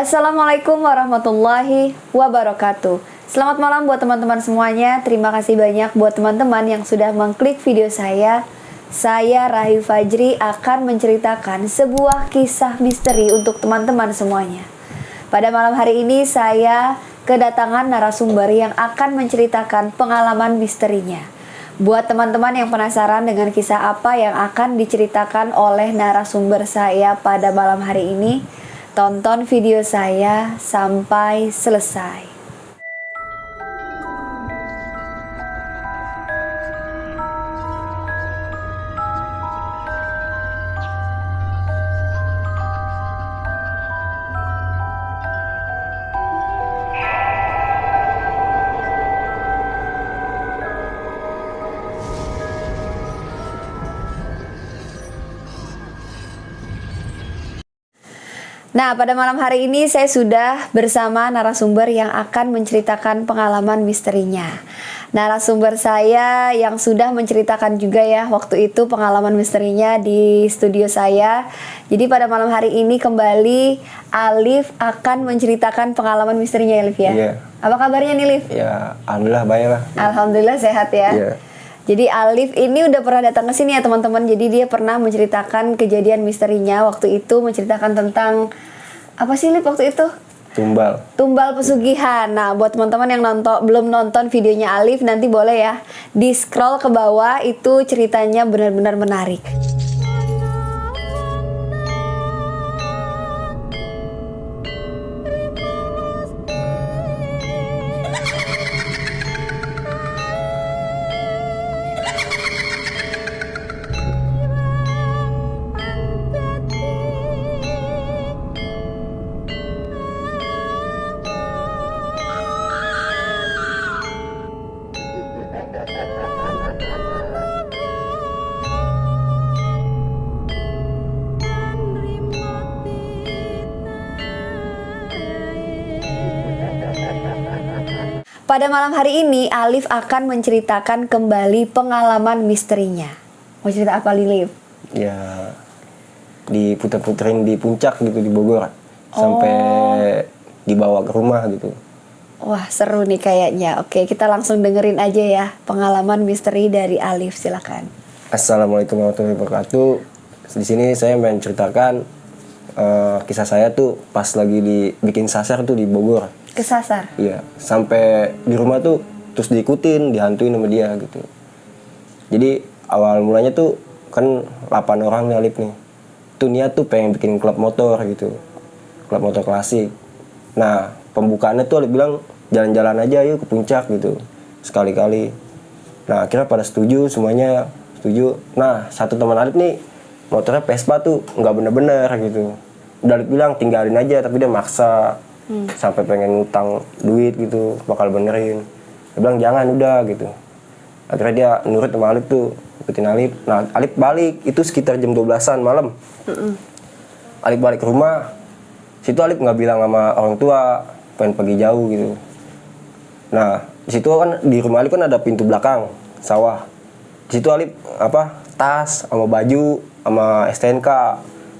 Assalamualaikum warahmatullahi wabarakatuh. Selamat malam buat teman-teman semuanya. Terima kasih banyak buat teman-teman yang sudah mengklik video saya. Saya Rahyu Fajri akan menceritakan sebuah kisah misteri untuk teman-teman semuanya. Pada malam hari ini saya kedatangan narasumber yang akan menceritakan pengalaman misterinya. Buat teman-teman yang penasaran dengan kisah apa yang akan diceritakan oleh narasumber saya pada malam hari ini, tonton video saya sampai selesai. Nah, pada malam hari ini saya sudah bersama narasumber yang akan menceritakan pengalaman misterinya. Narasumber saya yang sudah menceritakan juga ya waktu itu pengalaman misterinya di studio saya. Jadi pada malam hari ini kembali Alif akan menceritakan pengalaman misterinya ya, Alif ya? Iya. Apa kabarnya nih, Alif? Ya, alhamdulillah baik lah. Alhamdulillah sehat ya. Iya. Jadi Alif ini udah pernah datang ke sini ya teman-teman. Jadi dia pernah menceritakan kejadian misterinya waktu itu, menceritakan tentang apa sih Alif waktu itu? Tumbal pesugihan. Nah, buat teman-teman yang belum nonton videonya Alif, nanti boleh ya di scroll ke bawah, itu ceritanya benar-benar menarik. Pada malam hari ini, Alif akan menceritakan kembali pengalaman misterinya. Mau cerita apa, Alif? Ya, diputer-puterin di puncak gitu di Bogor. Sampai dibawa ke rumah gitu. Wah, seru nih kayaknya. Oke, kita langsung dengerin aja ya pengalaman misteri dari Alif, silakan. Assalamualaikum warahmatullahi wabarakatuh. Di sini saya menceritakan kisah saya tuh pas lagi bikin sasar tuh di Bogor. Kesasar? Iya, sampai di rumah tuh terus diikutin, dihantuin sama dia gitu. Jadi awal mulanya tuh kan 8 orang nih Alif nih. Tuh niat tuh pengen bikin klub motor gitu. Klub motor klasik. Nah, pembukaannya tuh Alif bilang jalan-jalan aja yuk ke puncak gitu. Sekali-kali. Nah, akhirnya pada setuju, semuanya setuju. Nah, satu teman Alif nih motornya Vespa tuh nggak bener-bener gitu. Udah Alif bilang tinggalin aja, tapi dia maksa. Sampai pengen ngutang duit gitu, bakal benerin. Dia bilang jangan, udah gitu. Akhirnya dia nurut sama Alif tuh, ikutin Alif. Nah, Alif balik, itu sekitar jam 12-an malam. Alif balik ke rumah, situ Alif nggak bilang sama orang tua, pengen pergi jauh gitu. Nah, di situ kan di rumah Alif kan ada pintu belakang, sawah. Di situ Alif tas sama baju sama STNK,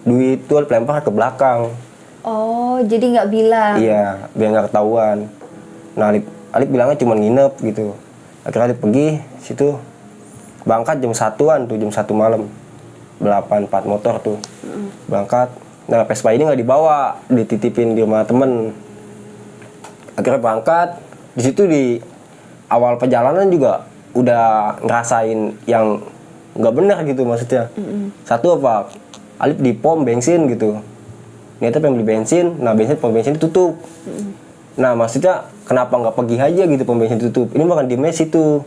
duit tuh Alif lempar ke belakang. Oh, jadi nggak bilang? Iya, biar nggak ketahuan. Nah, Alif bilangnya cuma nginep gitu. Akhirnya Alif pergi situ, berangkat jam 1-an tuh, jam 1 malam. 4 motor tuh, berangkat. Nah, Vespa ini nggak dibawa, dititipin di rumah temen. Akhirnya berangkat. Di situ di awal perjalanan juga udah ngerasain yang nggak benar gitu maksudnya. Satu apa? Alif di pom bensin gitu. Niatnya pengen beli bensin, nah pom bensin tutup. Nah maksudnya kenapa nggak pergi aja gitu pom bensin tutup? Ini makan di mes itu,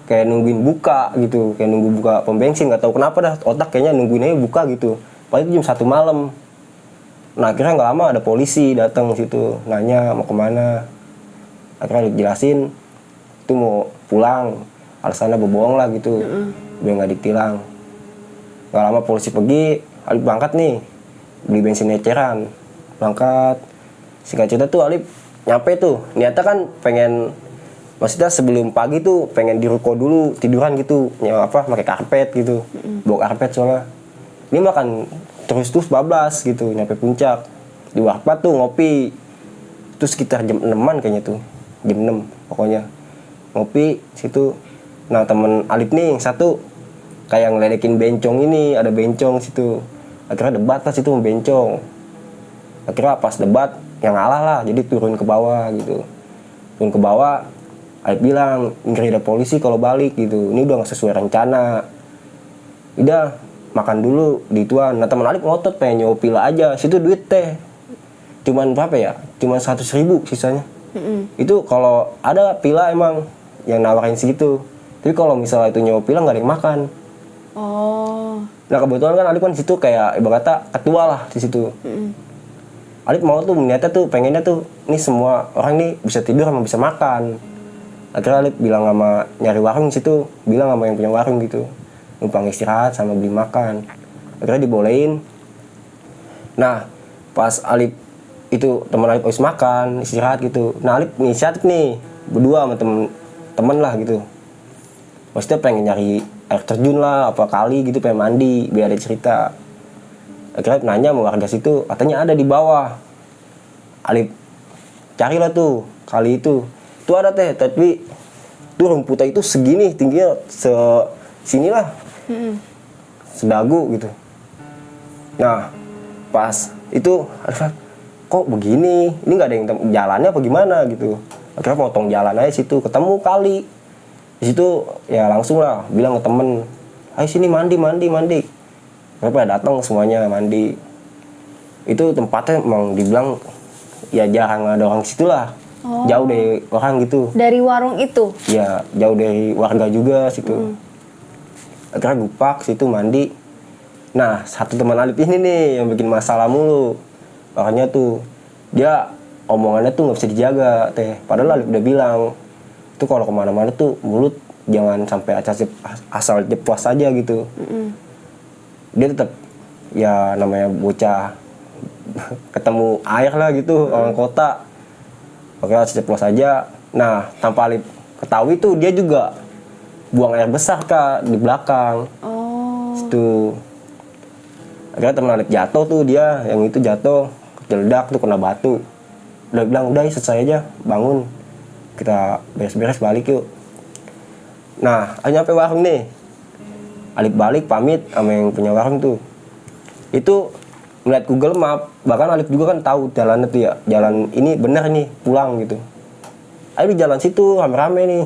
kayak nungguin buka gitu, kayak nunggu buka pom bensin, nggak tahu kenapa dah otak kayaknya nungguin aja buka gitu. Padahal itu jam 1 malam. Nah akhirnya nggak lama ada polisi datang situ, nanya mau kemana. Akhirnya dijelasin, itu mau pulang, alasannya berbohong lah gitu, biar nggak ditilang. Nggak lama polisi pergi, Alif berangkat nih. Beli bensin eceran, berangkat. Singkat cerita tuh Alif nyampe tuh, niatnya kan pengen, maksudnya sebelum pagi tuh pengen di ruko dulu tiduran gitu, pakai karpet gitu, bawa karpet soalnya. Ini makan terus bablas gitu, nyampe puncak. di warpat tuh ngopi. Itu sekitar jam 6-an kayaknya tuh, jam 6 pokoknya ngopi situ. Nah temen Alip nih yang satu kayak ngeledekin bencong ini, ada bencong situ. Akhirnya debat lah situ sama bencong. Akhirnya pas debat yang ngalah lah, jadi turun ke bawah gitu. Turun ke bawah, Alip bilang ngeri ada polisi kalau balik gitu, ini udah gak sesuai rencana. Udah makan dulu di tuan. Nah teman Alip ngotot pengen nyoba pila aja, situ duit teh cuman berapa ya, cuman 100.000 sisanya. Itu kalau ada pila emang yang nawarin segitu, tapi kalau misalnya itu nyoba pila nggak ada yang makan. Nah kebetulan kan Alip kan situ kayak ibaratnya ketua lah di situ. Alip mau tuh niatnya tuh pengennya tuh ini semua orang nih bisa tidur sama bisa makan. Akhirnya Alip bilang sama nyari warung situ, bilang sama yang punya warung gitu, numpang istirahat sama beli makan. Akhirnya dibolehin. Nah pas Alip itu teman Alip habis makan istirahat gitu, nah Alip inisiatif nih berdua sama temen lah gitu. Maksudnya pengen nyari air terjun lah, apa kali gitu, pengen mandi biar ada cerita. Akhirnya nanya sama warga situ, katanya ada di bawah. Alip carilah tuh kali itu ada teh, tapi tuh rumputnya itu segini tingginya, sinilah, sedagu gitu. Nah pas itu Alip, kok begini, ini nggak ada yang jalannya apa gimana gitu. Akhirnya potong jalan aja situ, ketemu kali di situ ya, langsung lah bilang ke temen, ayo sini mandi. Mereka datang semuanya mandi. Itu tempatnya emang dibilang ya jarang ada orang situ lah. Jauh dari orang gitu. Dari warung itu? Ya jauh dari warga juga situ. Akhirnya gupak situ mandi. Nah satu teman Alip ini nih yang bikin masalah mulu. Makanya tuh dia omongannya tuh nggak bisa dijaga teh. Padahal Alip udah bilang itu kalau kemana-mana tuh mulut jangan sampai asal jeplos aja gitu. Dia tetap ya namanya bocah ketemu air lah gitu, orang kota pakai ceplos aja. Nah tanpa Alip ketahui tuh dia juga buang air besar Kak di belakang. Situ akhirnya temen Alip jatuh tuh, dia yang itu jatuh keceledak tuh kena batu. Udah bilang udah selesai aja, bangun kita beres-beres balik yuk. Nah akhirnya sampai warung nih, Alip balik pamit sama yang punya warung tuh. Itu melihat Google Map, bahkan Alip juga kan tahu jalannya tuh ya, jalan ini bener nih pulang gitu. Ayo di jalan situ rame-rame nih.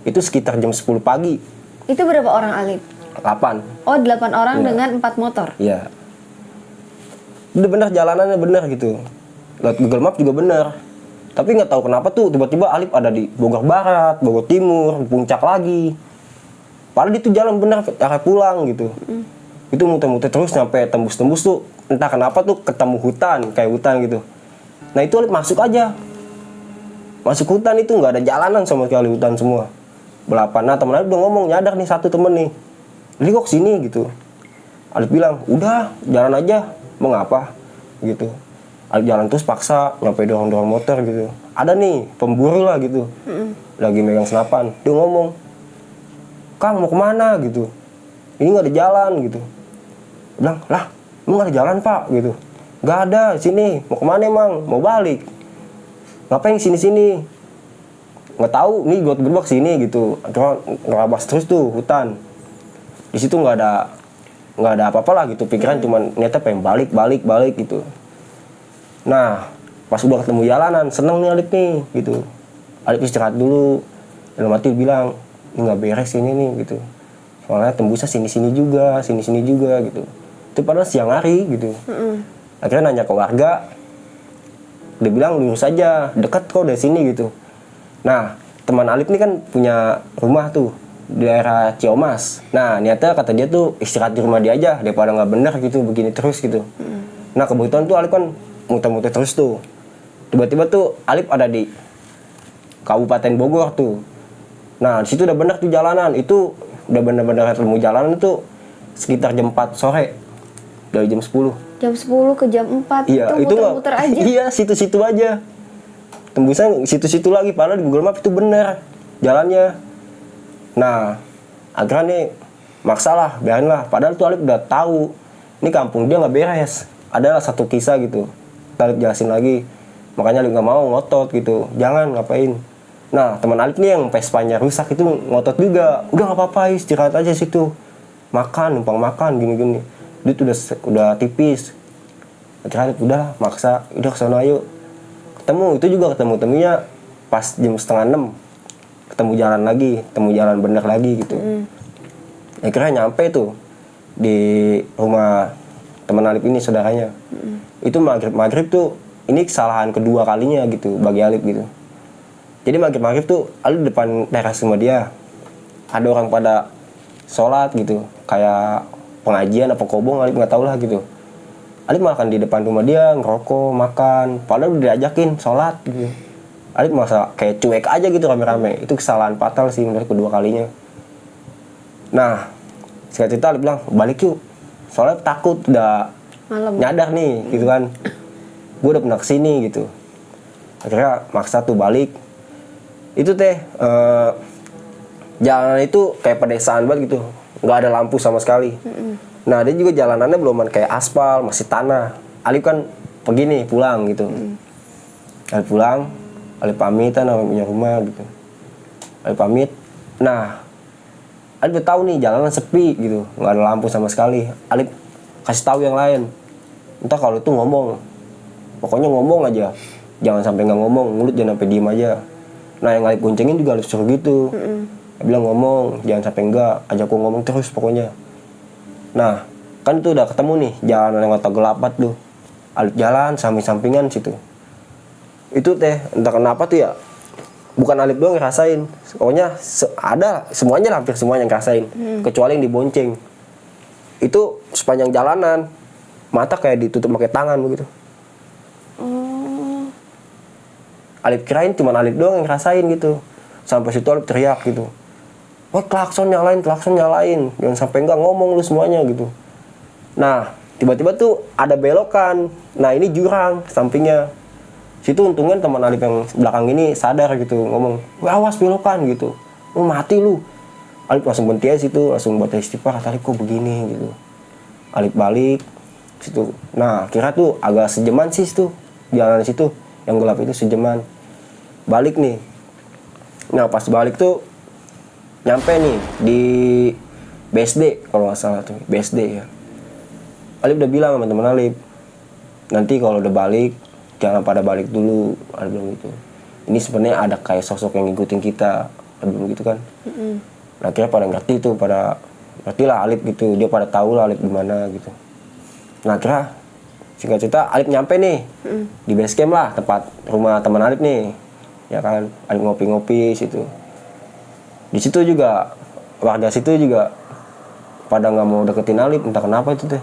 Itu sekitar jam 10 pagi. Itu berapa orang Alip? 8. Oh 8 orang Ya. dengan 4 motor? Iya. Udah bener jalanannya bener gitu. Lihat Google Map juga bener. Tapi nggak tahu kenapa tuh tiba-tiba Alip ada di Bogor Barat, Bogor Timur, Puncak lagi. Padahal itu jalan bener ke arah pulang gitu. Itu muter-muter terus sampai tembus-tembus tuh. Entah kenapa tuh ketemu hutan, kayak hutan gitu. Nah itu Alip masuk aja. Masuk hutan itu nggak ada jalanan sama sekali, hutan semua. Belapan. Nah temen Alip udah ngomong, nyadar nih satu temen nih. Ini kok kesini gitu. Alip bilang, udah jalan aja, mau ngapa gitu. Alip jalan terus paksa, nyampe dorong-dorong motor gitu. Ada nih pemburu lah gitu, lagi megang senapan. Dia ngomong, Kang mau kemana gitu, ini nggak ada jalan gitu. Dia bilang, lah emang nggak ada jalan Pak gitu. Nggak ada, sini mau kemana emang, mau balik. Ngapain sini-sini? Nggak tahu, nih got gerbak sini gitu. Akhirnya ngerabas terus tuh hutan. Di situ nggak ada apa-apa lah gitu, pikiran cuman niatnya pengen balik gitu. Nah pas udah ketemu jalanan, seneng nih Alip nih gitu. Alip istirahat dulu, dalam hati bilang ini nggak beres ini nih gitu, soalnya tembusnya sini juga gitu. Itu padahal siang hari gitu. Akhirnya nanya ke warga, dia bilang lurus aja, dekat kok dari sini gitu. Nah teman Alip nih kan punya rumah tuh di daerah Ciomas. Nah niatnya kata dia tuh istirahat di rumah dia aja daripada nggak bener gitu begini terus gitu. Nah kebetulan tuh Alip kan muter-muter terus tuh. Tiba-tiba tuh Alip ada di Kabupaten Bogor tuh. Nah di situ udah bener tuh jalanan, itu udah bener-bener ketemu jalanan itu sekitar jam 4 sore dari jam 10. Jam 10 ke jam 4 Iya, itu muter-muter aja? Iya, situ-situ aja. Tembusnya situ-situ lagi, padahal di Google Map itu bener jalannya. Nah, akhirnya nih maksa lah, biarin lah. Padahal tuh Alip udah tahu, ini kampung dia nggak beres. Adalah satu kisah gitu. Alip jelasin lagi, makanya Alip nggak mau ngotot gitu, jangan ngapain. Nah teman Alip nih yang Vespanya rusak itu ngotot juga, udah nggak apa-apa istirahat aja situ, makan numpang makan gini-gini, duit udah tipis. Akhirnya Alip udah maksa, udah kesana yuk. Ketemu, itu juga ketemunya pas jam 5:30, ketemu jalan lagi, ketemu jalan bener lagi gitu. Akhirnya nyampe tuh di rumah teman Alip ini, saudaranya. Itu maghrib tuh, ini kesalahan kedua kalinya gitu bagi Alip gitu. Jadi maghrib tuh Alip depan teras rumah dia, ada orang pada sholat gitu, kayak pengajian apa kobong Alip nggak tahu lah gitu. Alip makan di depan rumah dia, ngerokok, makan, padahal udah diajakin sholat gitu. Alip masa kayak cuek aja gitu rame-rame. Itu kesalahan fatal sih menurut kedua kalinya. Nah, singkat cerita Alip bilang, balik yuk. Soalnya takut udah Malam. nyadar nih gitu kan. Gue udah pernah kesini gitu. Akhirnya maksa tuh balik. Itu jalanan itu kayak pedesaan banget gitu. Nggak ada lampu sama sekali. Nah, dia juga jalanannya belum kayak aspal, masih tanah. Alip kan pergi nih, pulang gitu. Alip pulang, Alip pamitan sama punya rumah gitu. Alip pamit. Nah, Alip udah tahu nih jalanan sepi gitu, nggak ada lampu sama sekali. Alip kasih tahu yang lain. Entah kalau itu ngomong, pokoknya ngomong aja. Jangan sampai nggak ngomong, mulut jangan sampai diem aja. Nah, yang Alip goncengin juga Alip suruh gitu. Dia bilang ngomong, jangan sampai enggak, ajak gua ngomong terus pokoknya. Nah, kan itu udah ketemu nih jalan yang kota gelapat tuh. Alip jalan samping-sampingan situ. Itu entah kenapa tuh ya, bukan Alip doang yang ngerasain. Pokoknya semuanya hampir semuanya yang ngerasain. Kecuali yang dibonceng. Itu sepanjang jalanan, mata kayak ditutup pakai tangan begitu. Alip kirain cuma Alip doang yang ngerasain gitu. Sampai situ Alip teriak gitu. Wah, klakson nyalain, jangan sampai enggak ngomong lu semuanya gitu. Nah, tiba-tiba tuh ada belokan. Nah, ini jurang sampingnya. Situ untungnya teman Alip yang belakang ini sadar gitu, ngomong, wah awas belokan gitu. Oh, mati lu. Alip langsung berhenti aja situ, langsung baca istighfar, kata Alip kok begini gitu. Alip balik situ. Nah, kira tuh agak sejaman sih situ. Jalan situ yang gelap itu sejaman. Balik nih. Nah, pas balik tuh nyampe nih di BSD kalau nggak salah tuh, BSD ya. Alip udah bilang sama teman Alip, nanti kalau udah balik jangan pada balik dulu. Alip bilang gitu. Ini sebenarnya ada kayak sosok yang ngikutin kita, Alip bilang gitu kan. Nah, akhirnya pada ngerti tuh, ngerti lah Alip gitu, dia pada tahu lah Alip gimana gitu. Nah, akhirnya singkat cerita Alip nyampe nih di base camp lah, tempat rumah teman Alip nih, ya kan. Alip ngopi-ngopi situ. Di situ juga warga situ juga pada nggak mau deketin Alip, entah kenapa itu teh.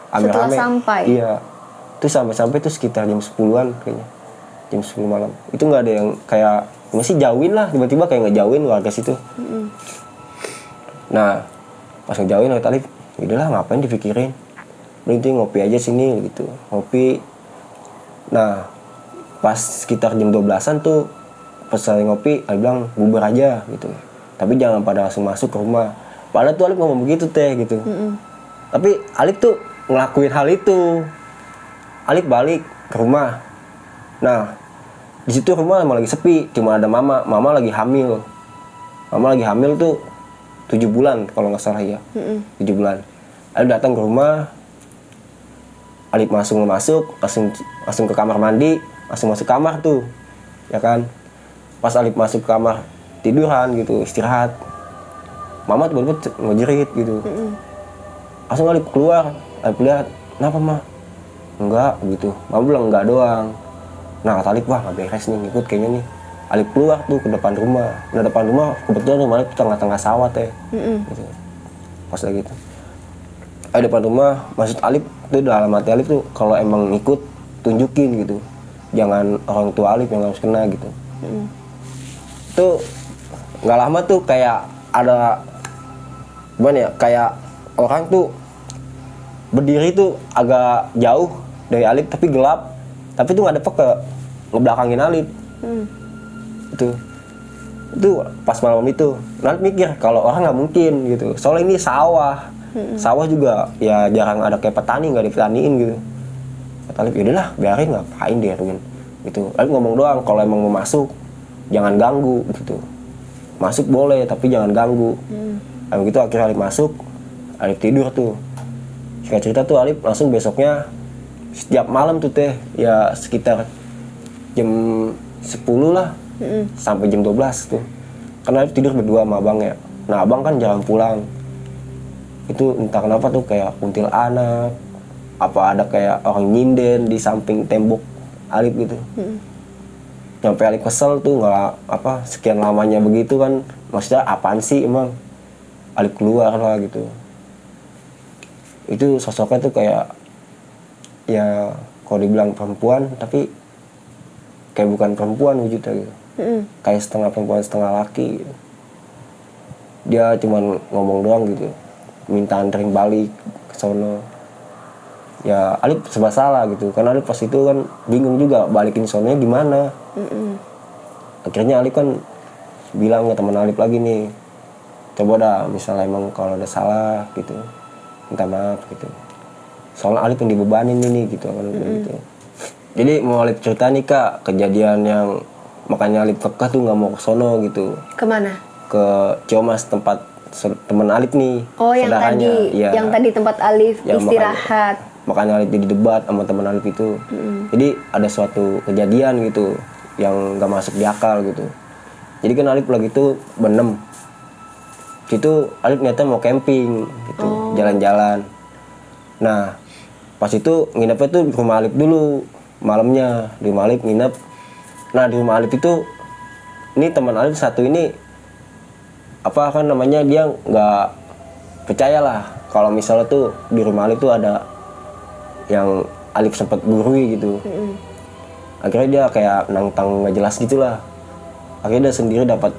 Setelah sampai? Iya. Itu sampai tuh sekitar jam 10-an kayaknya. Jam 10 malam. Itu nggak ada yang kayak masih jauhin lah, tiba-tiba kayak ngejauhin warga situ. Nah, pas ngejauhin oleh Alip, udahlah ngapain dipikirin. Berhenti ngopi aja sini gitu. Ngopi. Nah, pas sekitar jam 12-an tuh pas saya ngopi, Alip bilang bubar aja gitu. Tapi jangan pada langsung masuk ke rumah. Padahal tuh Alip ngomong begitu teh gitu. Tapi Alip tuh ngelakuin hal itu. Alip balik ke rumah. Nah, di situ rumah emang lagi sepi, cuma ada mama. Mama lagi hamil. Mama lagi hamil tuh 7 bulan kalau nggak salah ya. 7 bulan. Alip datang ke rumah. Alip langsung langsung ke kamar mandi, langsung masuk kamar tuh. Ya kan? Pas Alip masuk ke kamar tiduran gitu, istirahat. Mama tiba-tiba ngejerit gitu. Langsung Alip keluar, Alip lihat, kenapa Ma? Enggak gitu. Mama bilang enggak doang. Nah, kata Alip, wah nggak beres nih, ngikut kayaknya nih. Alip keluar tuh ke depan rumah. Nah, depan rumah kebetulan rumah Alip tengah-tengah sawah teh. Gitu. Pas lagi itu. Depan rumah, maksud Alip tuh dalam hati Alip tuh kalau emang ngikut tunjukin gitu. Jangan orang tua Alip yang harus kena gitu. Tuh nggak lama tuh kayak ada gimana ya, kayak orang tuh berdiri tuh agak jauh dari Alip tapi gelap, tapi tuh nggak ada ke ngebelakangin Alip. Itu pas malam itu Alip mikir kalau orang nggak mungkin gitu, soalnya ini sawah juga ya jarang ada kayak petani, nggak dipetaniin gitu. Kata Alip, yaudahlah biarin, ngapain dia gitu. Alip ngomong doang, kalau emang mau masuk jangan ganggu gitu. Masuk boleh tapi jangan ganggu. Gitu akhirnya Alip masuk, Alip tidur tuh. Singkat cerita tuh Alip langsung besoknya setiap malam tuh teh ya sekitar jam 10 lah sampai jam 12 tuh. Karena Alip tidur berdua sama abangnya. Nah abang kan jarang pulang. Itu entah kenapa tuh kayak kuntilanak, apa ada kayak orang nyinden di samping tembok Alip gitu. Sampai Alip kesel tuh, nggak apa sekian lamanya begitu kan, maksudnya apaan sih emang. Alip keluar lah gitu. Itu sosoknya tuh kayak ya kalau dibilang perempuan tapi kayak bukan perempuan wujudnya gitu. Kayak setengah perempuan setengah laki gitu. Dia cuman ngomong doang gitu, minta anterin balik ke sono. Ya Alip serba salah gitu, karena Alip pas itu kan bingung juga balikin sononya gimana. Akhirnya Alip kan bilang ke teman Alip lagi nih, coba dah misalnya emang kalau ada salah gitu minta maaf gitu, soalnya Alip yang dibebanin ini gitu kan. Gitu. Jadi mau Alip cerita nih Kak, kejadian yang makanya Alip kekeh tuh nggak mau ke sono gitu. Kemana? Ke Ciomas, tempat teman Alip nih. Oh yang saudaranya. tadi, Ya. yang tadi tempat Alif Ya, istirahat. Makanya Alip jadi debat sama teman Alip itu. Jadi ada suatu kejadian gitu yang nggak masuk di akal gitu. Jadi kan Alip lagi tuh benem. Situ Alip niatnya mau camping gitu, jalan-jalan. Nah pas itu nginepnya tuh di rumah Alip dulu malamnya, di rumah Alip nginep. Nah di rumah Alip itu ini teman Alip satu ini apa kan namanya, dia nggak percaya lah kalau misalnya tuh di rumah Alip tuh ada yang Alip sempat gurui gitu. Akhirnya dia kayak nantang nggak jelas gitulah. Akhirnya dia sendiri dapat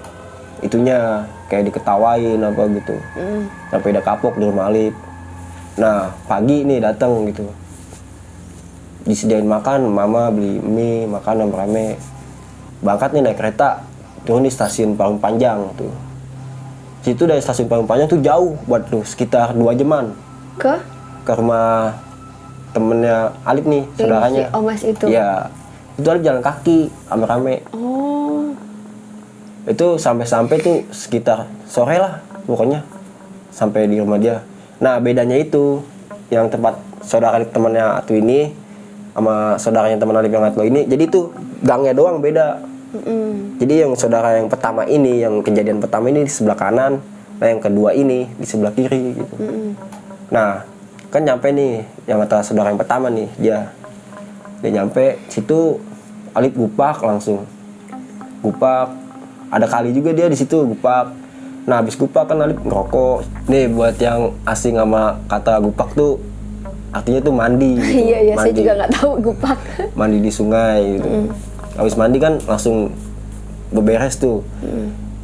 itunya kayak diketawain apa gitu. Sampai dia kapok di rumah Alip. Nah pagi nih datang gitu, disediain makan, mama beli mie, makan rame-rame. Berangkat nih naik kereta, turun di stasiun Parung Panjang tuh. Situ dari stasiun Parung Panjang tuh jauh buat tuh, sekitar 2 jaman. Ke rumah temennya Alip nih, saudaranya. Si Omas itu? Iya, itu Alip jalan kaki, rame-rame. Itu sampai-sampai tuh sekitar sore lah pokoknya, sampai di rumah dia. Nah bedanya itu, yang tempat saudara Alip temannya Atu ini, sama saudaranya teman Alip yang Atu ini, jadi tuh gangnya doang beda. Jadi yang saudara yang pertama ini, yang kejadian pertama ini di sebelah kanan, nah yang kedua ini di sebelah kiri gitu. Nah kan nyampe nih yang kata saudara yang pertama nih, dia nyampe situ Alip gupak langsung, gupak, ada kali juga dia di situ gupak. Nah habis gupak kan Alip ngerokok. Nih buat yang asing sama kata gupak tuh artinya tuh mandi gitu. Iya, mandi. Saya juga nggak tahu gupak. Mandi di sungai gitu. Habis mandi kan langsung beberes tuh.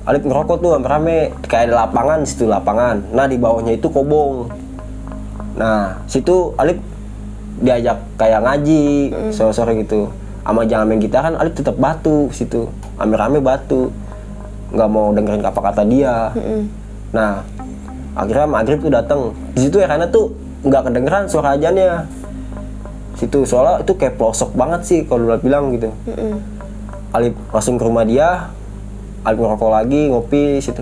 Alip ngerokok tuh rame-rame, kayak ada lapangan situ, lapangan. Nah di bawahnya itu kobong. Nah situ Alip diajak kayak ngaji sore-sore gitu. Sama jangan main gitar kan Alip tetap batu situ, rame-rame batu, nggak mau dengerin apa kata dia. Nah akhirnya maghrib tuh datang. Di situ ya karena tuh nggak kedengeran suara ajannya. Situ soalnya itu kayak pelosok banget sih kalau udah bilang gitu. Alip langsung ke rumah dia, Alip ngerokok lagi, ngopi situ.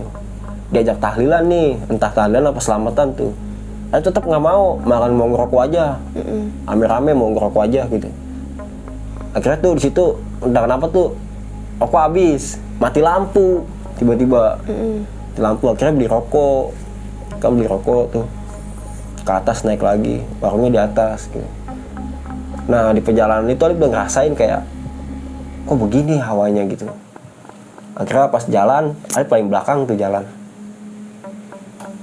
Diajak tahlilan nih, entah tahlilan apa selamatan tuh. Alip tetap nggak mau, malah mau ngerokok aja. Rame-rame mau ngerokok aja gitu. Akhirnya tuh di situ entah kenapa tuh rokok habis, mati lampu tiba-tiba. Mati lampu, akhirnya beli rokok. Kan beli rokok tuh. Ke atas naik lagi, warungnya di atas gitu. Nah di perjalanan itu Alip udah ngerasain kayak kok begini hawanya gitu. Akhirnya pas jalan, Alip paling belakang tuh jalan.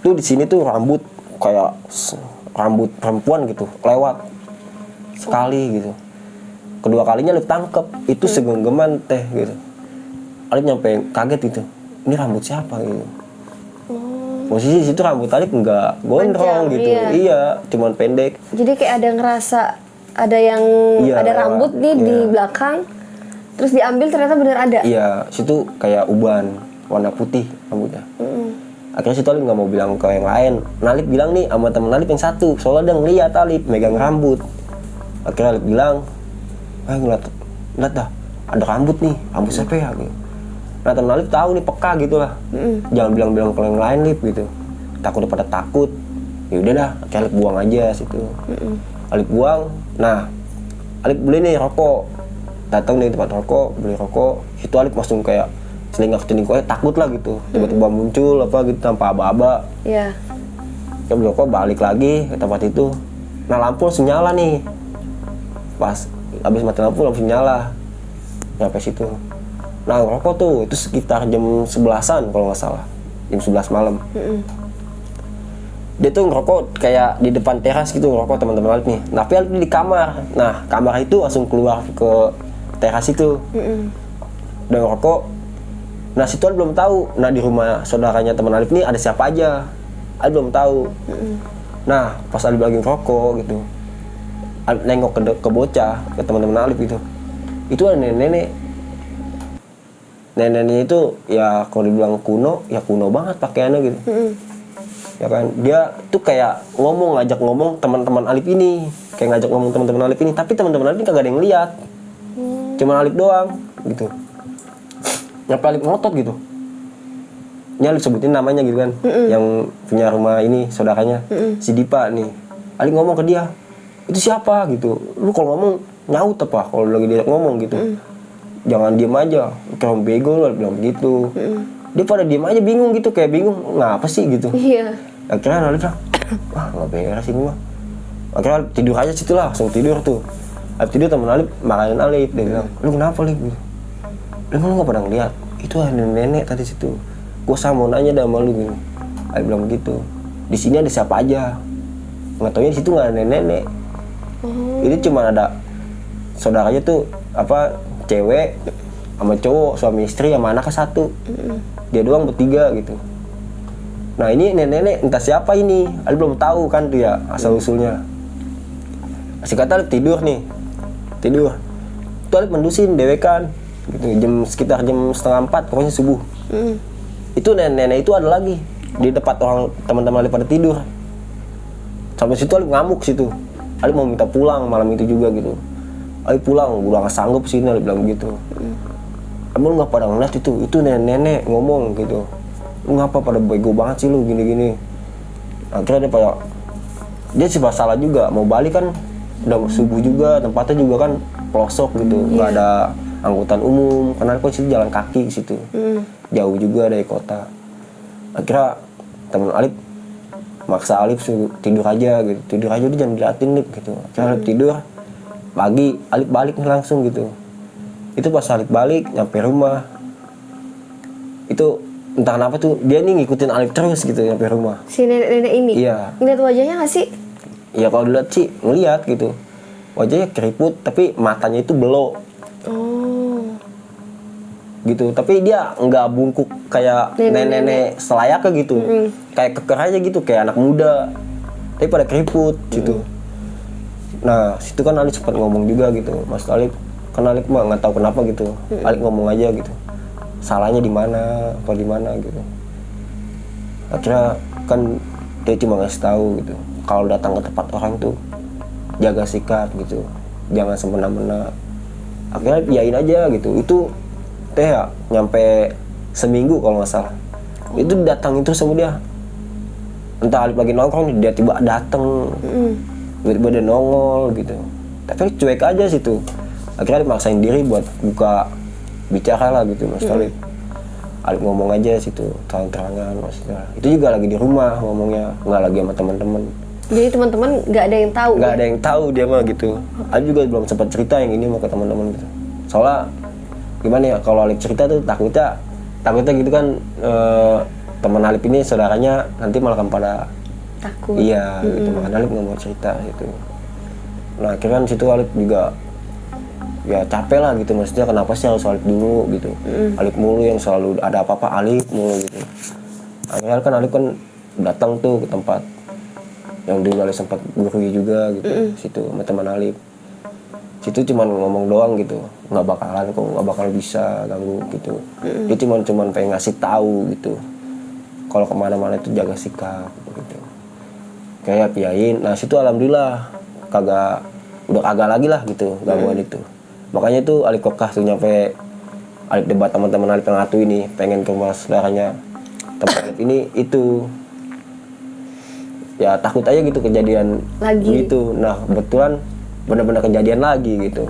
Tuh di sini tuh rambut kayak rambut perempuan gitu lewat sekali gitu. Kedua kalinya Alip tangkep, itu segenggeman teh gitu. Alip nyampe kaget gitu. Ini rambut siapa gitu. Posisi situ rambut Alip nggak gondrong gitu. Iya, cuman pendek. Jadi kayak ada ngerasa ada yang ada rambut nih di belakang, terus diambil ternyata bener ada. Iya, situ kayak uban warna putih rambutnya. Akhirnya situ Alip nggak mau bilang ke yang lain. Alip bilang nih sama temen Alip yang satu, soalnya dia ngeliat Alip megang rambut. Akhirnya Alip bilang, ngeliat dah ada rambut nih, rambut siapa ya gitu. Nah temen Alip tahu nih peka gitu lah. Jangan bilang-bilang ke yang lain Lip gitu, takut pada takut. Ya udah dah, akhirnya Alip buang aja situ. Alip buang, nah Alip beli nih rokok, datang nih tempat rokok, beli rokok. Itu Alip langsung kayak selingkuh takut lah gitu, tiba-tiba muncul apa gitu tanpa aba-aba. Iya. Ya beli rokok, balik lagi ke tempat itu. Nah lampu langsung nyala nih, pas habis mati lampu langsung nyala, nyampe situ. Nah rokok tuh itu sekitar jam 11-an kalau nggak salah, jam 11 malam. Dia tuh ngerokok kayak di depan teras gitu, ngerokok teman-teman Alip nih. Tapi Alip di kamar. Nah kamar itu langsung keluar ke teras itu. Dan ngerokok. Nah situ Alip belum tahu. Nah di rumah saudaranya teman Alip nih ada siapa aja, Alip belum tahu. Nah pas Alip lagi ngerokok gitu, Alip nengok ke bocah, ke teman-teman Alip gitu. Itu ada nenek-nenek. Nenek-neneknya itu ya kalau dibilang kuno, ya kuno banget pakaiannya gitu. Ya kan, dia tuh kayak ngajak ngomong teman-teman Alip ini, kayak ngajak ngomong teman-teman Alip ini, tapi teman-teman Alip ini kagak ada yang lihat, cuma Alip doang gitu. Nyampe Alip ngotot gitu, ini Alip sebutin namanya gitu kan, yang punya rumah ini saudaranya, si Dipa nih. Alip ngomong ke dia, itu siapa gitu, lu kalau ngomong nyaut apa kalau lagi dia ngomong gitu, jangan diem aja, kayak bego lu, Alip bilang gitu. Dia pada diem aja bingung gitu, kayak bingung ngapa sih gitu. Iya. Akhirnya Alip bilang, wah nggak beres ini mah. Akhirnya Alip tidur aja situ lah, langsung tidur tuh. Alip tidur, temen Alip makanin Alip, dia bilang, lu kenapa Lip? Lu nggak pada ngeliat? Itu ada nenek tadi situ. Gue mau nanya dah sama lu gitu. Alip bilang begitu. Di sini ada siapa aja? Nggak taunya di situ nggak ada nenek. Ini cuma ada saudaranya tuh apa cewek sama cowok, suami istri sama anaknya satu. Dia doang bertiga gitu. Nah ini nenek-nenek entah siapa ini, Alip belum tahu kan tuh ya asal usulnya. Masih kata Alip tidur nih, tidur. Tuh Alip mendusin dewekan gitu, sekitar jam 3:30 pokoknya subuh. Itu nenek-nenek itu ada lagi di tempat orang teman-teman Alip pada tidur. Sampai situ Alip ngamuk situ. Alip mau minta pulang malam itu juga gitu. Alip pulang, gue udah nggak sanggup sini, Alip bilang gitu. Emang lu nggak pada ngeliat itu nenek-nenek ngomong gitu. Lu ngapa pada bego banget sih lu gini-gini. Akhirnya dia sih salah juga, mau balik kan udah subuh juga, tempatnya juga kan pelosok gitu, nggak ada angkutan umum, karena kok situ jalan kaki situ, jauh juga dari kota. Akhirnya temen Alip maksa Alip tidur aja gitu, tidur aja udah jangan diliatin Lip gitu. Akhirnya Alip tidur, pagi Alip balik langsung gitu. Itu pas Alip balik nyampe rumah, itu entah kenapa tuh dia nih ngikutin Alip terus gitu nyampe rumah. Si nenek-nenek ini? Iya. Ngeliat wajahnya nggak sih? Ya kalau dilihat sih ngeliat gitu, wajahnya keriput tapi matanya itu belok. Gitu, tapi dia nggak bungkuk kayak nenek-nenek selayaknya gitu, kayak keker aja gitu, kayak anak muda, tapi pada keriput gitu. Nah situ kan Alip sempat ngomong juga gitu, Mas Alip, kan Alip mah nggak tahu kenapa gitu, Alip ngomong aja gitu, salahnya di mana, apa di mana gitu. Akhirnya kan dia cuma ngasih tahu gitu, kalau datang ke tempat orang tuh jaga sikap gitu, jangan semena-mena. Akhirnya iyain aja gitu. Itu teh ya nyampe seminggu kalau nggak salah. Itu datang itu sama dia. Entah Alip lagi nongkrong dia tiba datang, tiba-tiba dia nongol gitu. Tapi cuek aja situ. Akhirnya Alip maksain diri buat buka bicara lah gitu Mas Alip. Alip ngomong aja situ terang-terangan maksudnya. Itu juga lagi di rumah ngomongnya, nggak lagi sama teman-teman. Jadi teman-teman nggak ada yang tahu? Nggak ada yang tahu dia mah gitu. Alip juga belum sempat cerita yang ini mau ke teman-teman gitu. Soalnya gimana ya, kalau Alip cerita tuh takutnya gitu kan, teman Alip ini saudaranya nanti malah kan pada takut. Iya gitu, makanya Alip nggak mau cerita gitu. Nah akhirnya kan situ Alip juga ya capek lah gitu, maksudnya kenapa sih harus Alip dulu gitu, Alip mulu yang selalu ada apa-apa Alip mulu gitu. Akhirnya kan Alip kan datang tuh ke tempat yang dulu Alip sempat gurui juga gitu, situ sama teman Alip. Situ cuma ngomong doang gitu, nggak bakal bisa ganggu gitu. Dia cuma pengen ngasih tahu gitu, kalau kemana-mana itu jaga sikap gitu. Kayak piyain. Nah situ alhamdulillah kagak udah agak lagi lah gitu gangguan itu. Makanya tuh Alif kekeh tuh nyampe Alif debat teman-teman Alif yang satu ini pengen ke rumah saudaranya teman Alif ini itu ya takut aja gitu kejadian Lagi. gitu. Nah kebetulan benar-benar kejadian lagi gitu.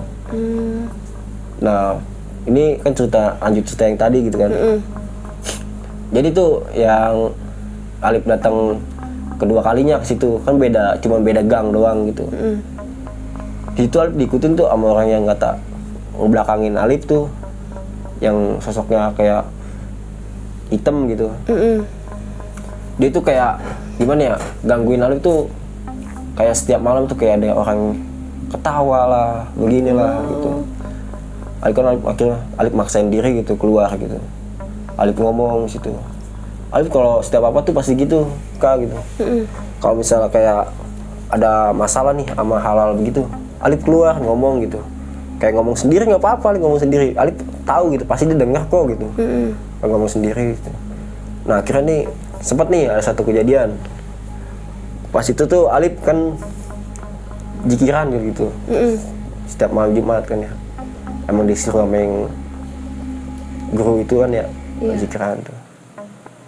Nah ini kan lanjut cerita yang tadi gitu kan. Jadi tuh yang Alif datang kedua kalinya ke situ kan cuma beda gang doang gitu. Di situ Alif diikutin tuh sama orang yang kata ngebelakangin Alif tuh, yang sosoknya kayak hitam gitu. Dia tuh kayak gimana ya, gangguin Alif tuh kayak setiap malam tuh kayak ada orang ketawa lah, beginilah gitu. Alif kan akhirnya Alif maksain diri gitu keluar gitu. Alif ngomong situ. Alif kalau setiap apa tuh pasti gitu, Kak gitu. Kalau misalnya kayak ada masalah nih sama hal-hal begitu, Alif keluar ngomong gitu. Kayak ngomong sendiri nggak apa-apa, Alif ngomong sendiri. Alif tahu gitu, pasti dia dengar kok gitu. Kalau ngomong sendiri gitu. Nah akhirnya nih sempat nih ada satu kejadian. Pas itu tuh Alif kan jikiran gitu. Setiap malam Jumat kan ya. Emang disuruh sama yang guru itu kan ya, jikiran tuh.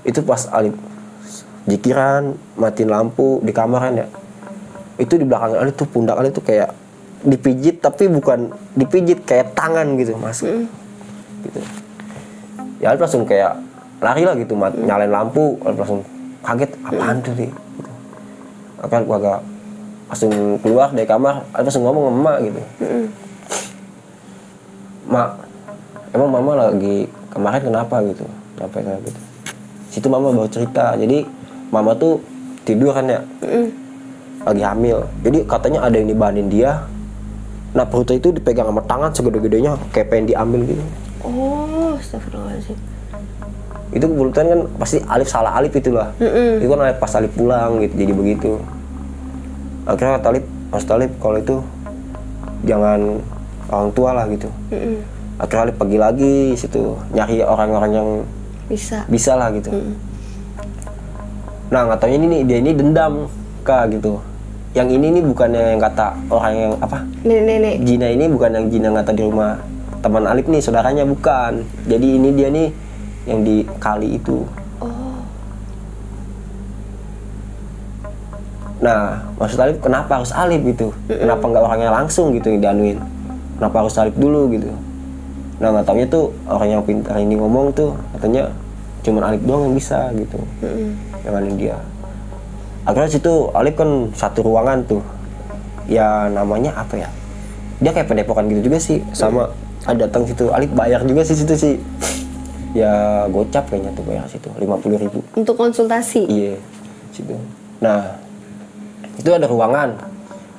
Itu pas Alif jikiran, matiin lampu di kamar kan ya. Itu di belakang Alif tuh, pundak Alif tuh kayak dipijit, tapi bukan dipijit, kayak tangan gitu masuk. Gitu. Ya Alif langsung kayak lari lah gitu, nyalain lampu. Alif langsung kaget, apaan tuh nih gitu. Akan agak langsung keluar dari kamar. Alif langsung ngomong sama emak gitu. Mak, emang mama lagi kemarin kenapa gitu, sampai kayak gitu. Situ mama baru cerita, jadi mama tuh tidur kan ya, lagi hamil. Jadi katanya ada yang dibahanin dia. Nah perutnya itu dipegang sama tangan segede-gedenya, kayak pengen diambil gitu. Oh, astagfirullahaladzim. Itu kebetulan kan pasti Alif salah Alif itulah. Itu kan Alif pas Alif pulang gitu, jadi begitu. Akhirnya kata Alif kalau itu jangan orang tua lah gitu. Akhirnya Alif pergi lagi situ nyari orang-orang yang bisa lah gitu. Nah nggak taunya dia ini dendam Kak gitu. Yang ini nih bukannya yang kata orang yang apa? Nenek. Jina ini bukan yang Jina kata di rumah teman Alif nih, saudaranya bukan. Jadi ini dia nih yang di kali itu. Nah maksud Alif kenapa harus Alif gitu? Kenapa nggak orangnya langsung gitu yang dianuin? Kenapa harus Alif dulu gitu? Nah nggak taunya tuh orang yang pintar ini ngomong tuh katanya cuman Alif doang yang bisa gitu, yang anuin dia. Akhirnya situ Alif kan satu ruangan tuh, ya namanya apa ya? Dia kayak pendepokan gitu juga sih, sama ada datang situ Alif bayar juga sih situ sih. Ya gocap kayaknya tuh bayar situ 50.000 untuk konsultasi. Iya situ. Nah itu ada ruangan,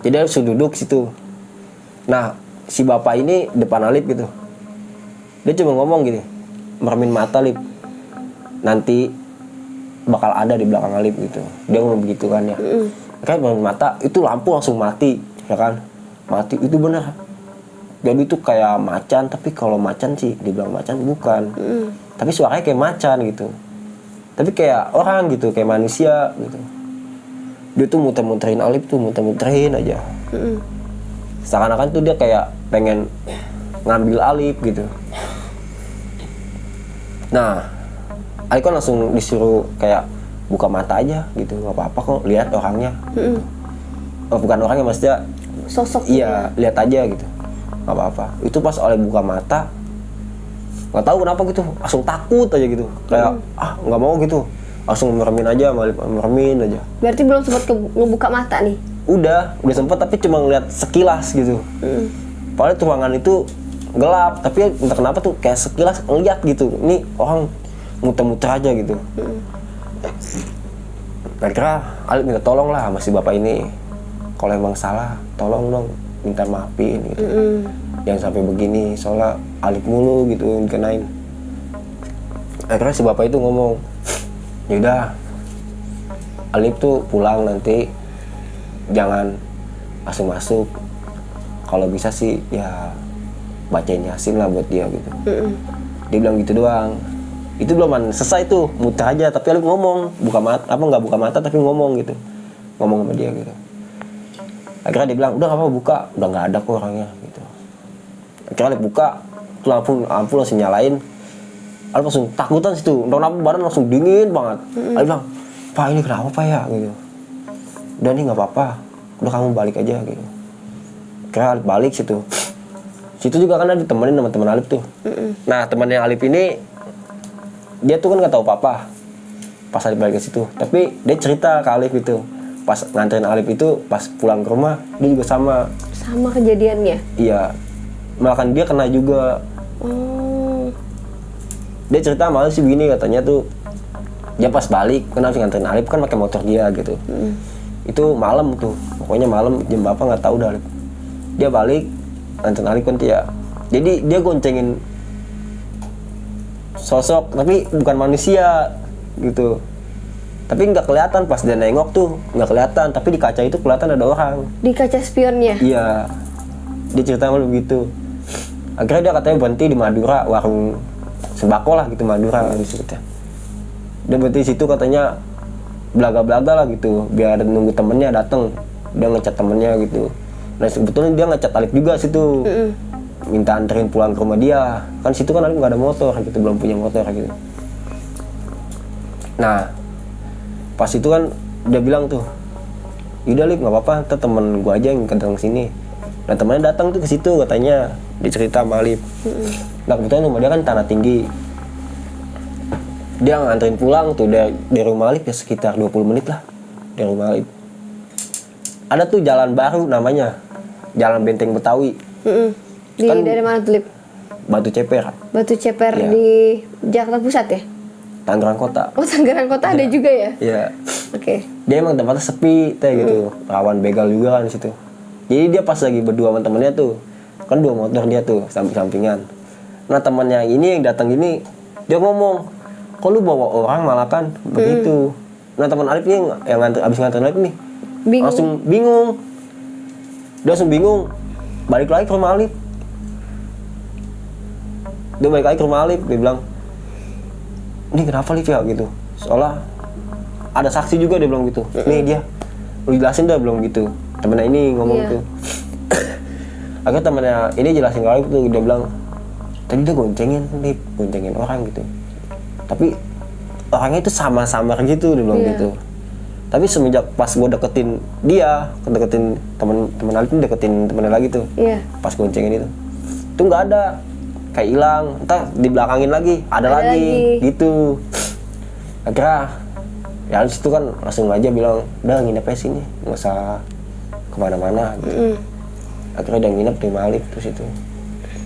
jadi Alif suruh duduk situ. Nah si bapak ini depan Alif gitu, dia cuma ngomong gini, mermin mata Alif, nanti bakal ada di belakang Alif gitu. Dia ngomong begitu kan ya. Kayak mermin mata, itu lampu langsung mati ya kan, mati itu benar. Jadi itu kayak macan, tapi kalau macan sih dibilang macan bukan, tapi suaranya kayak macan gitu, tapi kayak orang gitu, kayak manusia gitu. Dia tuh muter-muterin Alif tuh, muter-muterin aja. Seakan-akan tuh dia kayak pengen ngambil Alif gitu. Nah Alif kan langsung disuruh kayak buka mata aja gitu, nggak apa-apa kok, lihat orangnya. Oh, bukan orangnya, maksudnya Sosok. iya, lihat aja gitu, nggak apa-apa. Itu pas Alif buka mata, nggak tahu kenapa gitu, langsung takut aja gitu, kayak nggak mau gitu, langsung meremin aja, meremin aja. Berarti belum sempat ngebuka mata nih? Udah sempat, tapi cuma ngeliat sekilas gitu. Padahal tuh ruangan itu gelap, tapi entah kenapa tuh kayak sekilas ngeliat gitu, ini orang muter-muter aja gitu. Kira-kira Alif minta tolong lah sama si bapak ini, kalau emang salah tolong dong, minta maafin gitu. Jangan sampai begini, soalnya Alif mulu gitu yang dikenain. Akhirnya si bapak itu ngomong, yaudah Alif tuh pulang nanti jangan langsung masuk, kalau bisa sih ya bacain Yasin lah buat dia gitu. Dia bilang gitu doang. Itu belum selesai tuh, muter aja, tapi Alif ngomong, buka mata, apa nggak buka mata tapi ngomong gitu, ngomong sama dia gitu. Akhirnya dia bilang, udah nggak apa-apa buka, udah nggak ada kok orangnya gitu. Akhirnya Alif buka, tuh lampu langsung nyalain. Alif langsung takutan situ, kenapa badan langsung dingin banget. Alif bilang, Pak ini kenapa Pak ya gitu. Udah nih nggak apa-apa, udah kamu balik aja gitu. Akhirnya Alif balik situ. Situ juga kan ada ditemenin sama teman Alif tuh. Nah temannya Alif ini dia tuh kan nggak tahu apa-apa pas Alif balik ke situ. Tapi dia cerita ke Alif itu pas nganterin Alif itu pas pulang ke rumah dia juga sama kejadiannya. Iya, malah kan dia kena juga. Dia cerita malah sih begini katanya tuh dia pas balik kan harus nganterin Alif kan pakai motor dia gitu. Itu malam tuh pokoknya malam jam berapa nggak tahu dah Alif. Dia balik nganterin Alif kan ya. Jadi dia goncengin sosok tapi bukan manusia gitu. Tapi nggak kelihatan pas dia nengok tuh nggak kelihatan, tapi di kaca itu kelihatan ada orang. Di kaca spionnya? Iya, dia cerita malu begitu. Akhirnya dia katanya berhenti di Madura, warung sembako lah gitu Madura disebutnya. Dia berhenti di situ katanya belaga-belaga lah gitu, biar ada nunggu temennya datang. Dia ngechat temennya gitu. Nah sebetulnya dia ngechat Alif juga situ, minta anterin pulang ke rumah dia. Kan situ kan Alif nggak ada motor gitu, belum punya motor gitu. Nah pas itu kan dia bilang tuh, yaudah Lip nggak apa-apa, ntar temen gue aja yang datang sini. Nah temennya datang tuh ke situ katanya, dicerita sama Lip. Nah kebetulan rumah dia kan tanah tinggi. Dia nganterin pulang tuh dari rumah Lip ya sekitar 20 menit lah dari rumah Lip. Ada tuh jalan baru namanya, Jalan Benteng Betawi. Kan, dari mana tuh Lip? Batu Ceper. Batu Ceper ya. Di Jakarta Pusat ya? Tangerang Kota. Oh Tangerang Kota ada juga ya? Iya. Oke. Dia emang tempatnya sepi kayak gitu, rawan begal juga kan di situ. Jadi dia pas lagi berdua sama temennya tuh, kan 2 motor dia tuh samping-sampingan. Nah temannya ini yang datang ini dia ngomong, kok lu bawa orang malah kan begitu. Nah teman Alif nih yang abis nganter Alif nih langsung bingung. Dia langsung bingung, balik lagi ke rumah Alif. Dia balik lagi ke rumah Alif, dia bilang, ini kenapa Alif ya gitu. Soalnya ada saksi juga dia bilang gitu. Nih dia, lu jelasin dah belum gitu. Temennya ini ngomong tuh. Akhirnya temennya ini jelasin ke Alif tuh, dia bilang, tadi dia goncengin orang gitu. Tapi orangnya itu sama-sama gitu dia bilang gitu. Tapi semenjak pas gue deketin temen Alif ini deketin temennya lagi tuh. Pas goncengin itu nggak ada, kayak hilang. Entah dibelakangin lagi, ada lagi gitu. Akhirnya ya Alif itu kan langsung aja bilang, udah nginep aja sini, nggak usah kemana-mana gitu. Akhirnya dia nginep di Alif terus itu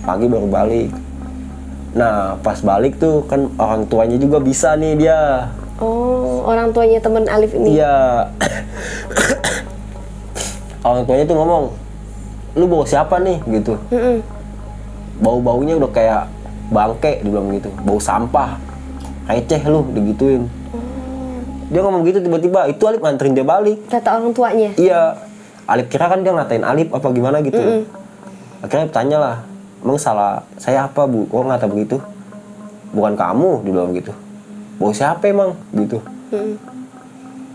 pagi baru balik. Nah pas balik tuh kan orang tuanya juga bisa nih dia. Oh orang tuanya temen Alif ini? Iya. Orang tuanya tuh ngomong, lu bawa siapa nih gitu. Bau-baunya udah kayak bangke dibilang gitu, bau sampah, receh lu digituin. Dia ngomong gitu tiba-tiba, itu Alif nganterin dia balik. Kata orang tuanya? Iya. Alif kira kan dia ngatain Alif apa gimana gitu. Akhirnya tanya lah, emang salah saya apa bu? Kok ngata begitu? Bukan kamu, dibilang gitu. Bawa siapa emang? Gitu.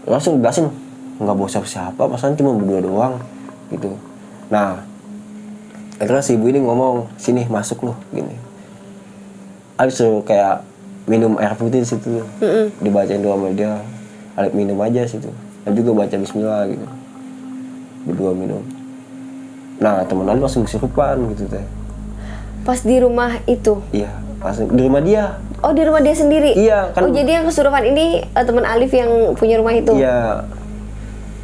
Langsung dijelasin, nggak bawa siapa, pasangan cuma berdua doang gitu. Nah akhirnya si ibu ini ngomong, sini masuk loh gini. Alif suruh kayak minum air putih di situ, dibacain doa sama dia. Alif minum aja situ, dan juga baca Bismillah gitu. Berdua minum. Nah teman Alif langsung kesurupan gitu teh. Pas di rumah itu? Iya, langsung di rumah dia. Oh di rumah dia sendiri? Iya kan. Oh jadi yang kesurupan ini teman Alif yang punya rumah itu? Iya.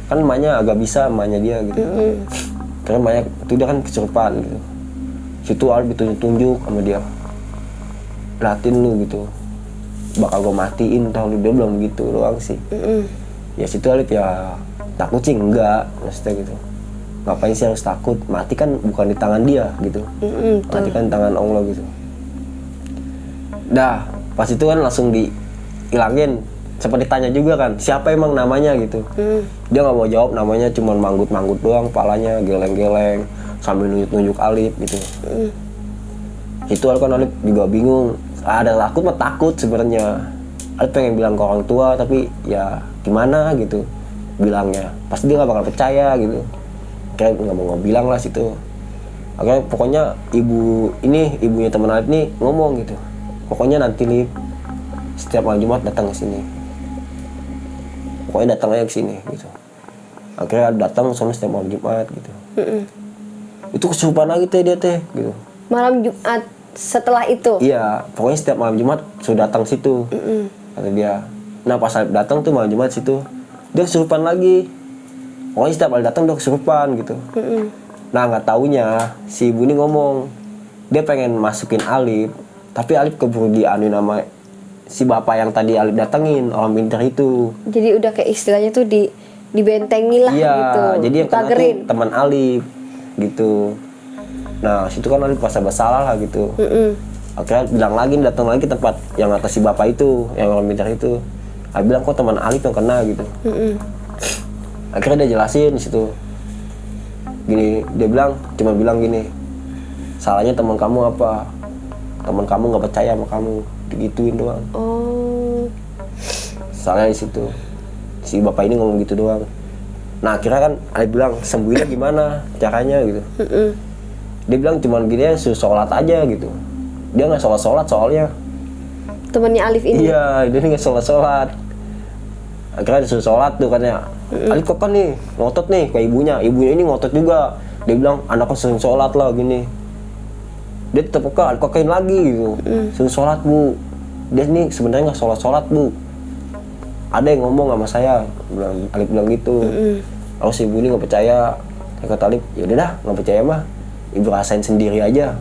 Kan emaknya agak bisa, emaknya dia gitu. Karena emaknya itu dia kan kesurupan gitu. Situ Alif ditunjuk sama dia. Latin lu gitu. Bakal gue matiin tau lu, dia belum gitu doang sih. Ya situ Alif ya takut sih enggak, maksudnya gitu. Ngapain sih harus takut? Mati kan bukan di tangan dia gitu. Mati kan di tangan Allah gitu. Dah, pas itu kan langsung dihilangin. Sempat ditanya juga kan, siapa emang namanya gitu. Dia nggak mau jawab namanya, cuma manggut-manggut doang, palanya geleng-geleng sambil nunjuk-nunjuk Alif gitu. Itu kan Alif juga bingung. Ada takut mah takut sebenarnya. Alif pengen bilang ke orang tua tapi ya gimana gitu bilangnya. Pasti dia nggak bakal percaya gitu. kayak nggak mau bilang lah situ. Akhirnya pokoknya ibunya teman Alip nih ngomong gitu, pokoknya nanti Lip setiap malam Jumat datang ke sini, pokoknya datang aja ke sini gitu. Akhirnya datang sama setiap malam Jumat gitu. Itu kesurupan lagi teh dia teh gitu. Malam Jumat setelah itu? Iya, pokoknya setiap malam Jumat sudah datang situ. Kata dia. Nah pas Alip datang tuh malam Jumat situ, dia kesurupan lagi. Pokoknya setiap kali datang dia kesurupan gitu. Nah nggak taunya si ibu ini ngomong, dia pengen masukin Alip, tapi Alip keburu dianuin sama si bapak yang tadi Alip datengin, orang pintar itu. Jadi udah kayak istilahnya tuh dibentengi lah iya, gitu. Jadi yang kena tuh teman Alip gitu. Nah situ kan Alip merasa bersalah lah gitu. Akhirnya bilang lagi, datang lagi ke tempat yang atas si bapak itu, yang orang pintar itu. Alip bilang kok teman Alip yang kena gitu. Akhirnya dia jelasin di situ. Gini, dia cuma bilang gini, salahnya teman kamu apa? Teman kamu nggak percaya sama kamu, digituin doang. Oh. Salahnya di situ. Si bapak ini ngomong gitu doang. Nah akhirnya kan Alip bilang, sembuhinnya gimana caranya gitu. Dia bilang cuman gini ya, suruh sholat aja gitu. Dia nggak sholat soalnya. Temannya Alif ini? Iya, dia nggak sholat. Akhirnya disuruh sholat tuh katanya. Alif kok kan nih ngotot nih ke ibunya ini ngotot juga. Dia bilang anaknya sering sholat lah gini. Dia tetap kokain lagi gitu. Sering sholat bu. Dia nih sebenarnya nggak sholat bu. Ada yang ngomong sama saya, Alif bilang gitu. Lalu si ibu ini nggak percaya. Kata Alif, ya udah dah nggak percaya mah, ibu rasain sendiri aja.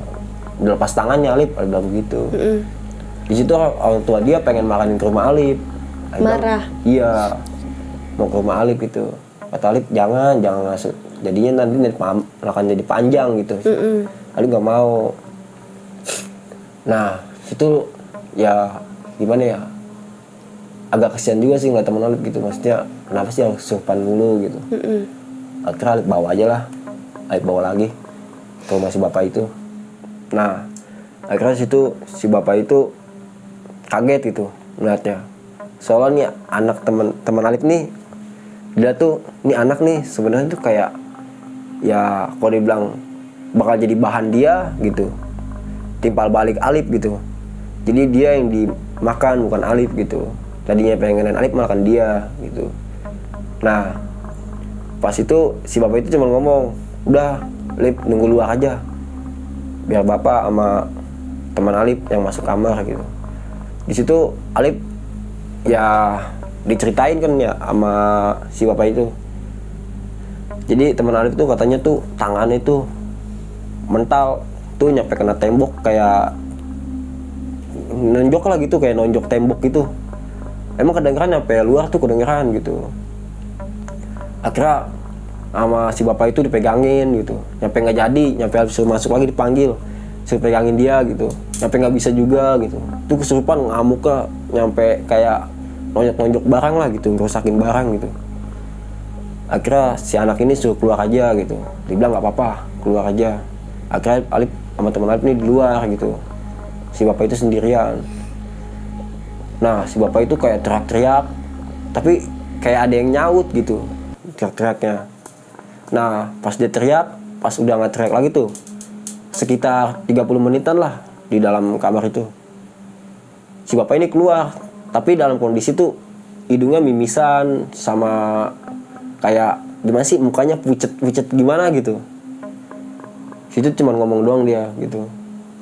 Udah lepas tangannya Alif bilang gitu. Di situ orang tua dia pengen marahin ke rumah Alif. Marah? Iya, mau ke rumah Alif itu. Kata Alif jangan masuk, jadinya nanti akan jadi panjang gitu. Alif nggak mau. Nah situ ya gimana ya, agak kesian juga sih ngeliat temen Alif gitu, maksudnya kenapa sih harus kesurupan dulu gitu. Akhirnya Alif bawa aja lah, Alif bawa lagi ke rumah si bapak itu. Nah akhirnya situ si bapak itu kaget gitu melihatnya. Soalnya nih anak teman Alif nih, dia tuh nih anak nih sebenarnya tuh kayak ya kalau dibilang bakal jadi bahan dia gitu, timpal balik Alif gitu. Jadi dia yang dimakan bukan Alif gitu. Tadinya pengenan Alif makan dia gitu. Nah pas itu si bapak itu cuma ngomong, udah Alif nunggu luar aja biar bapak sama teman Alif yang masuk kamar gitu. Di situ Alif ya diceritain kan ya sama si bapak itu. Jadi teman Alif tuh katanya tuh tangannya tuh mental tuh nyampe kena tembok, kayak nonjok lah gitu, kayak nonjok tembok gitu. Emang kedengeran nyampe luar tuh kedengeran gitu. Akhirnya sama si bapak itu dipegangin gitu, nyampe nggak jadi, nyampe Alif suruh masuk lagi dipanggil, suruh pegangin dia gitu, nyampe nggak bisa juga gitu. Tuh kesurupan ngamuknya nyampe kayak nonjok barang lah gitu, ngerusakin barang gitu. Akhirnya si anak ini suruh keluar aja gitu, dibilang nggak apa-apa keluar aja. Akhirnya Alif sama teman Alif ini di luar gitu, si bapak itu sendirian. Nah si bapak itu kayak teriak-teriak, tapi kayak ada yang nyaut gitu teriak-teriaknya. Nah pas dia teriak, pas udah nggak teriak lagi tuh, sekitar 30 menitan lah di dalam kamar itu, si bapak ini keluar, tapi dalam kondisi tuh hidungnya mimisan sama kayak gimana sih, mukanya pucet gimana gitu. Situ cuma ngomong doang dia gitu,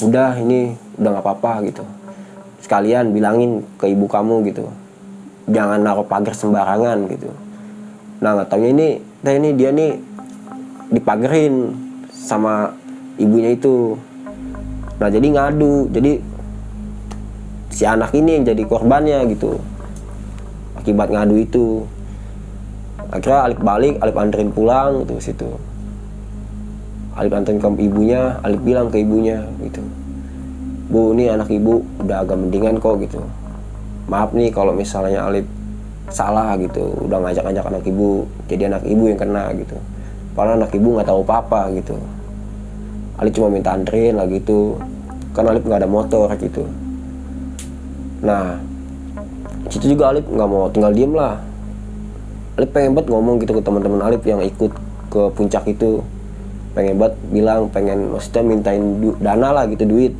udah ini udah nggak apa-apa gitu, sekalian bilangin ke ibu kamu gitu, jangan naruh pagar sembarangan gitu. Nah nggak taunya ini dia nih dipagerin sama ibunya itu. Nah jadi ngadu, jadi si anak ini yang jadi korbannya gitu akibat ngadu itu. Akhirnya Alif balik, Alif anterin pulang gitu situ. Alif anterin ke ibunya, Alif bilang ke ibunya gitu, Bu, ini anak ibu udah agak mendingan kok gitu. Maaf nih kalau misalnya Alif salah gitu, udah ngajak-ngajak anak ibu, jadi anak ibu yang kena gitu. Padahal anak ibu nggak tahu apa-apa gitu. Alif cuma minta anterin lah gitu, kan Alif nggak ada motor gitu. Nah, situ juga Alif nggak mau tinggal diem lah. Alif pengen banget ngomong gitu ke teman-teman Alif yang ikut ke puncak itu, pengen banget bilang, pengen maksudnya mintain dana lah gitu, duit,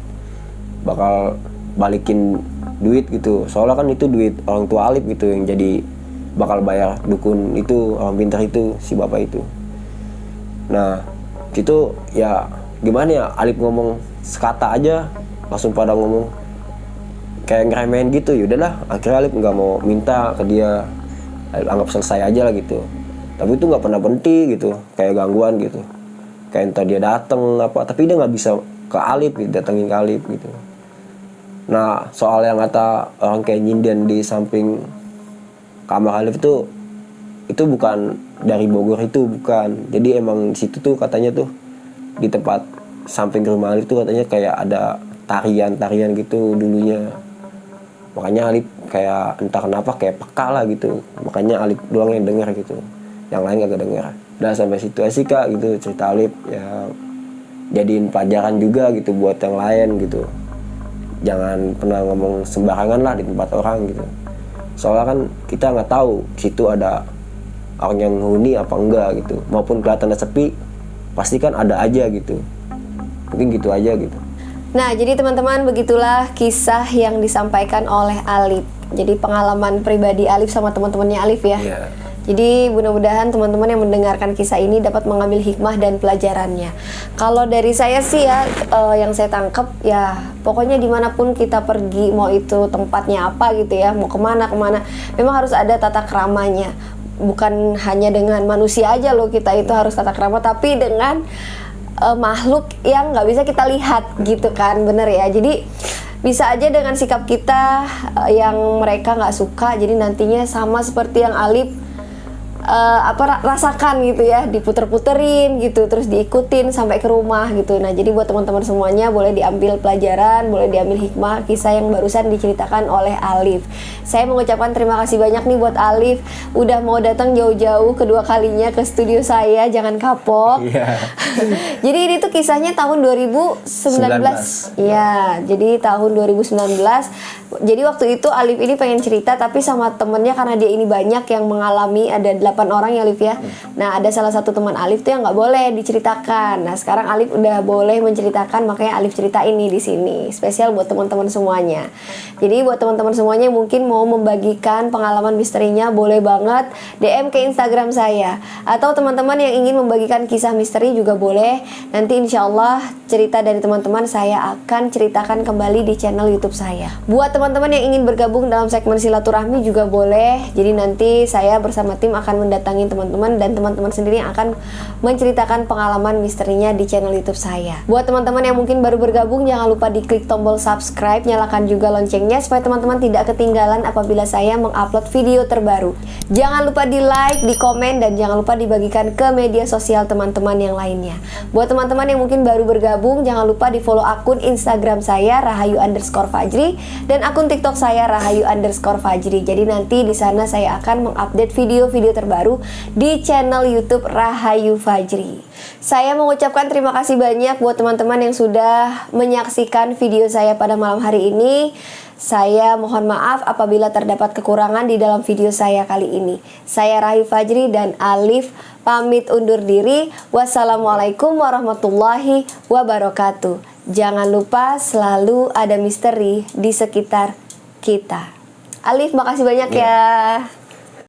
bakal balikin duit gitu. Soalnya kan itu duit orang tua Alif gitu yang jadi bakal bayar dukun itu, orang pintar itu, si bapak itu. Nah itu ya gimana ya, Alif ngomong sekata aja langsung pada ngomong kayak ngeremehin gitu. Ya udahlah, akhirnya Alif nggak mau minta ke dia, Alif anggap selesai aja lah gitu. Tapi itu nggak pernah berhenti gitu, kayak gangguan gitu, kayak entah dia dateng apa, tapi dia nggak bisa ke Alif gitu, datengin ke Alif gitu. Nah soal yang kata orang kayak nyinden di samping kamar Alif itu bukan dari Bogor, itu bukan. Jadi emang di situ tuh katanya tuh di tempat samping rumah Alif tuh katanya kayak ada tarian gitu dulunya. Makanya Alif kayak entah kenapa kayak peka lah gitu. Makanya Alif doang yang denger gitu, yang lain kagak denger. Udah sampai situ aja Kak gitu cerita Alif, ya jadiin pelajaran juga gitu buat yang lain gitu. Jangan pernah ngomong sembarangan lah di tempat orang gitu. Soalnya kan kita nggak tahu situ ada orang yang huni apa enggak gitu. Maupun kelihatannya sepi, pasti kan ada aja gitu. Mungkin gitu aja gitu. Nah, jadi teman-teman, begitulah kisah yang disampaikan oleh Alif. Jadi pengalaman pribadi Alif sama teman-temannya Alif ya. Yeah. Jadi mudah-mudahan teman-teman yang mendengarkan kisah ini dapat mengambil hikmah dan pelajarannya. Kalau dari saya sih ya, yang saya tangkap ya, pokoknya dimanapun kita pergi, mau itu tempatnya apa gitu ya, mau kemana, memang harus ada tata keramanya. Bukan hanya dengan manusia aja loh kita itu harus tata krama, tapi dengan makhluk yang nggak bisa kita lihat gitu kan, bener ya. Jadi bisa aja dengan sikap kita yang mereka nggak suka, jadi nantinya sama seperti yang Alif rasakan gitu ya, diputer-puterin gitu, terus diikutin sampai ke rumah gitu. Nah jadi buat teman-teman semuanya boleh diambil pelajaran, boleh diambil hikmah kisah yang barusan diceritakan oleh Alif. Saya mengucapkan terima kasih banyak nih buat Alif udah mau datang jauh-jauh kedua kalinya ke studio saya, jangan kapok. Jadi ini tuh kisahnya tahun 2019. Ya, jadi tahun 2019. Jadi waktu itu Alif ini pengen cerita tapi sama temennya, karena dia ini banyak yang mengalami, ada 8 orang ya Alif ya. Nah ada salah satu teman Alif tuh yang nggak boleh diceritakan. Nah sekarang Alif udah boleh menceritakan, makanya Alif cerita ini di sini spesial buat teman-teman semuanya. Jadi buat teman-teman semuanya yang mungkin mau membagikan pengalaman misterinya, boleh banget DM ke Instagram saya. Atau teman-teman yang ingin membagikan kisah misteri juga boleh. Nanti insya Allah cerita dari teman-teman saya akan ceritakan kembali di channel YouTube saya. Buat teman-teman yang ingin bergabung dalam segmen silaturahmi juga boleh. Jadi nanti saya bersama tim akan mendatangi teman-teman, dan teman-teman sendiri yang akan menceritakan pengalaman misterinya di channel YouTube saya. Buat teman-teman yang mungkin baru bergabung, jangan lupa diklik tombol subscribe, nyalakan juga loncengnya supaya teman-teman tidak ketinggalan apabila saya mengupload video terbaru. Jangan lupa di like, di komen, dan jangan lupa dibagikan ke media sosial teman-teman yang lainnya. Buat teman-teman yang mungkin baru bergabung, jangan lupa di follow akun Instagram saya Rahayu_Fajri dan akun TikTok saya Rahayu_Fajri. Jadi nanti di sana saya akan mengupdate video-video terbaru di channel YouTube Rahayu Fajri. Saya mengucapkan terima kasih banyak buat teman-teman yang sudah menyaksikan video saya pada malam hari ini. Saya mohon maaf apabila terdapat kekurangan di dalam video saya kali ini. Saya Rahayu Fajri dan Alif pamit undur diri. Wassalamualaikum warahmatullahi wabarakatuh. Jangan lupa selalu ada misteri di sekitar kita. Alif, makasih banyak ya.